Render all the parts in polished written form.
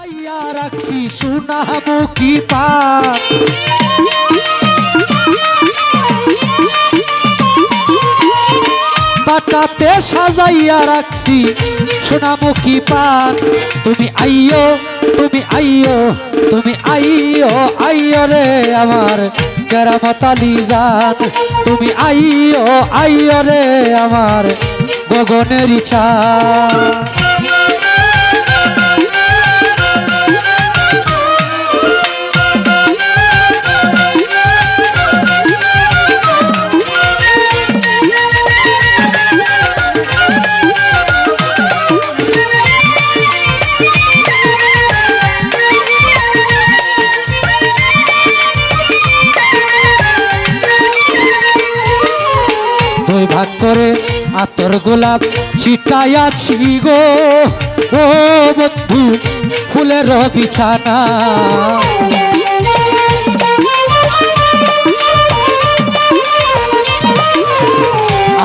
সাজাইয়া রাখছি সোনামুখী পান বাটাতে সাজাইয়া রাখছি সোনামুখী পান তুমি আইয়ো তুমি আইয়ো তুমি আইয়ো আইয়ো রে আমার কেরামত আলী জান তুমি আইয়ো আইয়ো রে আমার গগনের ইচ্ছা দুই ভাগ করে আতর গোলাপ ছিটাইয়াছি গো ও বন্ধু ফুলের বিছানা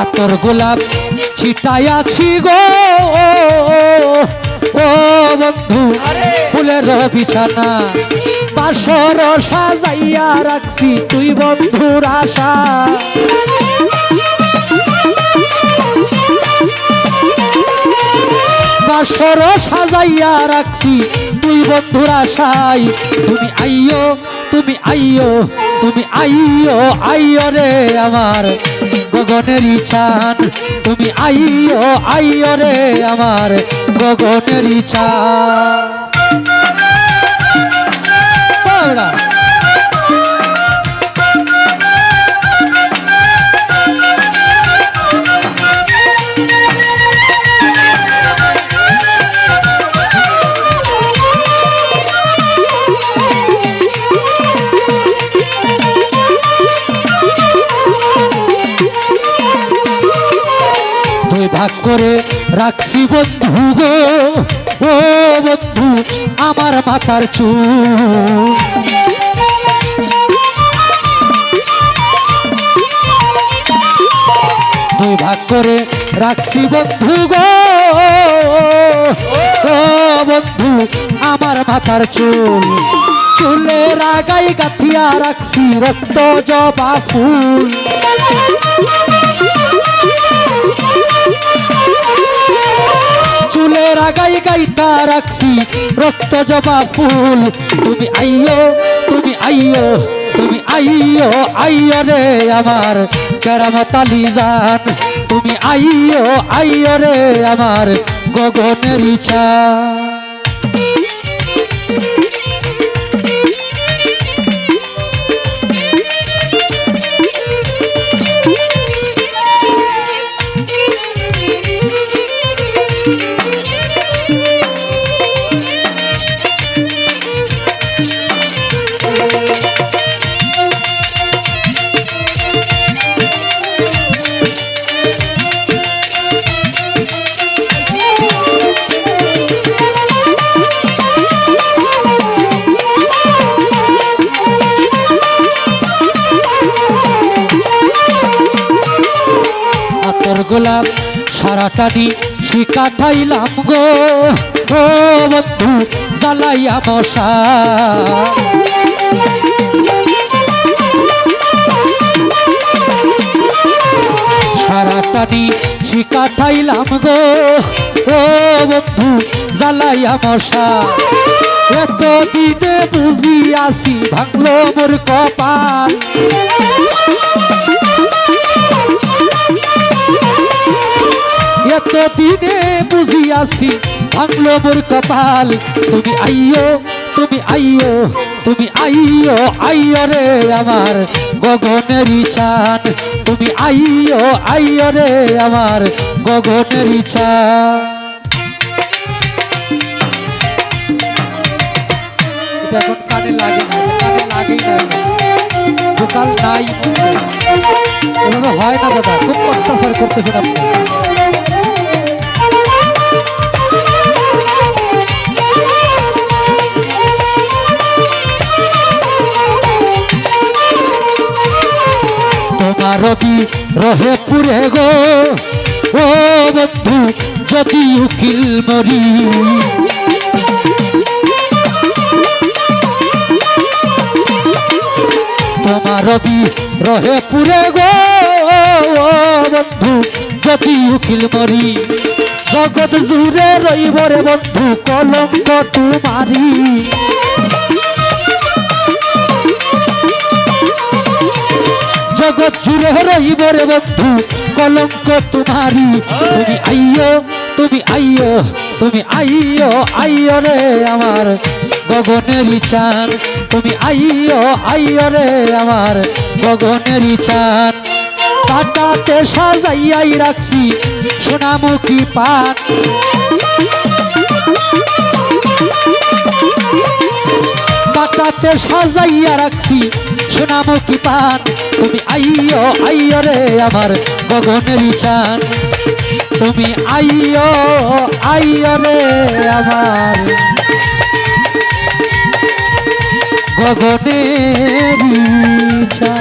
আতর গোলাপ ছিটাইয়াছি গো ও বন্ধু ফুলের বিছানা বাসর সাজাইয়া রাখছি তুই বন্ধুর আশা বাসর সাজাইয়া রাখছি তুই বন্ধুর আশাই তুমি আইয়ো তুমি আইয়ো তুমি আইয়ো আইয়ো রে আমার গগনের ইচ্ছান তুমি আইয়ো আইয়ো রে আমার গগনের ইচ্ছা ভাগ করে রাখছি বন্ধু গো ও বন্ধু আমার মাথার চুল দুই ভাগ করে রাখছি বন্ধু গো ও বন্ধু আমার মাথার চুল চুলের আগাই গাথিয়া রাখছি রক্ত জবা ফুল চুলের আগাই গাইতা রাখছি রক্ত জবা ফুল তুমি আইয়ো তুমি আইয়ো তুমি আইয়ো আইয়ো রে আমার কেরামত আলী জান তুমি আইয়ো আইয়ো রে আমার গগনের ইচ্ছা গোলাপ সারাটানি শিকা খাইলাম গো ও বন্ধু জ্বালাইয়া মশা সারাটানি শিকা খাইলাম গো ও বন্ধু জ্বালাইয়া মশা এত দিনে বুঝি আসি ভাঙলো মোর কপাল এত দিনে বুঝিয়াছি ভাঙলো মোর কপাল তুমি আইয়ো তুমি আইয়ো তুমি আইয়ো আইয়ো রে আমার গগনের ইচ্ছান তুমি আইয়ো আইয়ো রে আমার গগনের ইচ্ছা এটা এখন কানে লাগে না কানে লাগেই না ভোকাল নাই এভাবে হয় না দাদা খুব অত্যাচার করতেছেন আপনি রবি রহে পুরে গো ও বন্ধু যদি উকিল মরি রবি রহে পুরে গো বন্ধু যদি উকিল মরি জগৎ জুড়ে রইব রে বন্ধু কলঙ্ক তোমারি জগৎ জুড়ে রইব রে বন্ধু কলঙ্ক তোমারি তুমি আইয়ো তুমি আইয়ো তুমি আইয়ো আইয়ো রে আমার গগনেরই চান তুমি আইয়ো আইয়ো রে আমার গগনেরই চান পাতাতে সাজাইয়াই রাখছি সোনামুখী পান পাতাতে সাজাইয়া রাখছি সোনামুখী পান তুমি আইয়ো আইয়ো রে আমার গগনেরই চান তুমি আইয়ো আইয়ো রে আমার গগনেরই চান।